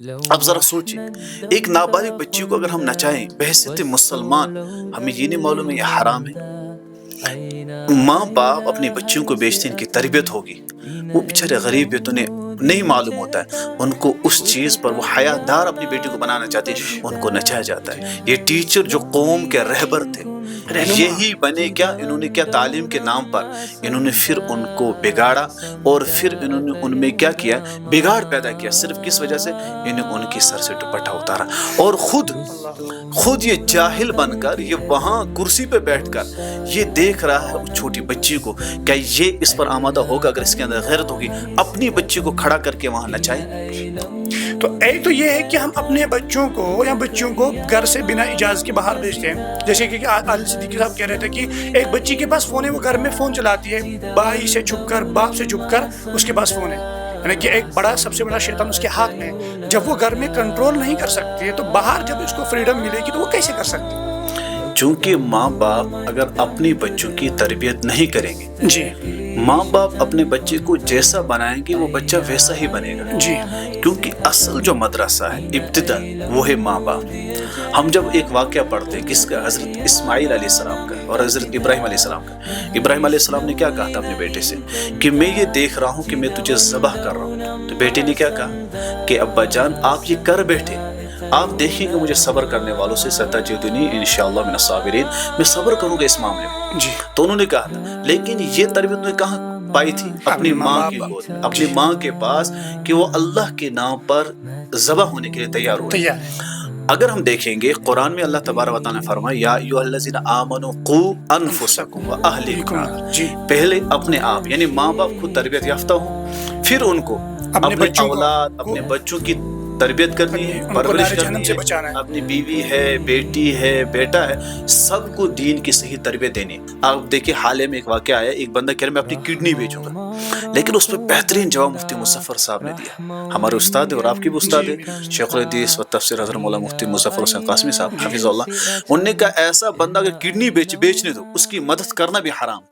اب ذرا سوچیں، ایک نابالغ بچی کو اگر ہم نچائیں بحیثیت مسلمان، ہمیں یہ نہیں معلوم ہے یہ حرام ہے؟ ماں باپ اپنی بچیوں کو بیچتے ہیں، ان کی تربیت ہوگی، وہ بیچارے غریب ہے تو انہیں نہیں معلوم ہوتا ہے، ان کو اس چیز پر وہ حیادار اپنی بیٹی کو بنانا چاہتے ہیں، ان کو نچایا جاتا ہے۔ یہ ٹیچر جو قوم کے رہبر تھے، رہنما، یہی بنے کیا؟ انہوں نے کیا تعلیم کے نام پر انہوں نے پھر ان کو بگاڑا، اور پھر انہوں نے ان میں کیا کیا؟ بگاڑ پیدا کیا۔ صرف کس وجہ سے؟ انہیں ان کی سر سے دوپٹہ اتارا، اور خود یہ جاہل بن کر، یہ وہاں کرسی پہ بیٹھ کر یہ دیکھ رہا ہے اس چھوٹی بچی کو، کیا یہ اس پر آمادہ ہوگا اگر اس کے اندر غیرت ہوگی اپنی بچی کو کھڑا کر کے وہاں نچائے؟ تو ایک تو یہ ہے کہ ہم اپنے بچوں کو یا بچیوں کو گھر سے بنا اجازت کے باہر بھیجتے ہیں، جیسے کہ عادل صدیقی صاحب کہہ رہے تھے کہ ایک بچی کے پاس فون ہے، وہ گھر میں فون چلاتی ہے، بھائی سے چھپ کر، باپ سے چھپ کر اس کے پاس فون ہے، یعنی کہ ایک سب سے بڑا شیطان اس کے ہاتھ میں ہے۔ جب وہ گھر میں کنٹرول نہیں کر سکتی ہے تو باہر جب اس کو فریڈم ملے گی تو وہ کیسے کر سکتی ہے؟ چونکہ ماں باپ اگر اپنی بچوں کی تربیت نہیں کریں گے، جی ماں باپ اپنے بچے کو جیسا بنائیں گے وہ بچہ ویسا ہی بنے گا، جی کیونکہ اصل جو مدرسہ ہے، ابتدا، وہ ہے ماں باپ۔ ہم جب ایک واقعہ پڑھتے ہیں کس کا؟ حضرت اسماعیل علیہ السلام کا اور حضرت ابراہیم علیہ السلام کا۔ ابراہیم علیہ السلام نے کیا کہا تھا اپنے بیٹے سے کہ میں یہ دیکھ رہا ہوں کہ میں تجھے ذبح کر رہا ہوں، تو بیٹے نے کیا کہا کہ ابا جان آپ یہ کر بیٹھے، آپ دیکھیں گے مجھے صبر کرنے والوں سے، ستجدنی انشاءاللہ من الصابرین، میں صبر کروں گا اس معاملے میں۔ جی تو انہوں نے کہا تھا، لیکن یہ تربیت نے کہاں پائی تھی؟ اپنی ماں کی گود، اپنی ماں کے پاس، کہ وہ اللہ کے نام پر ذبح ہونے کے لیے تیار ہوئے۔ تیار ہے۔ اگر ہم دیکھیں گے قرآن میں اللہ تبارک و تعالیٰ نے فرمایا یا ایھا الذین آمنوا قوا انفسکم واہلیکم نارا، جی پہلے اپنے آپ یعنی ماں باپ خود تربیت یافتہ ہوں، پھر ان کو اپنے بچوں کو، اولاد، اپنے بچوں کی تربیت کرنی ہے، ان کو پرورش نار جہنم کرنی سے ہے، بچانا ہے۔ اپنی بیوی ہے، بیٹی ہے، بیٹا ہے، سب کو دین کی صحیح تربیت دینی ہے۔ آپ دیکھیں حال ہی میں ایک واقعہ آیا، ایک بندہ کہہ رہا میں اپنی کڈنی بیچوں گا، لیکن اس پہ بہترین جواب مفتی مظفر صاحب نے دیا، ہمارے استاد اور آپ کی بھی استاد ہے، شیخ الحدیث و تفسیر حضرت مولانا مفتی مظفر حسین قاسمی صاحب حفظ اللہ، انہوں نے کہا ایسا بندہ اگر کڈنی بیچنے دو، اس کی مدد کرنا بھی حرام۔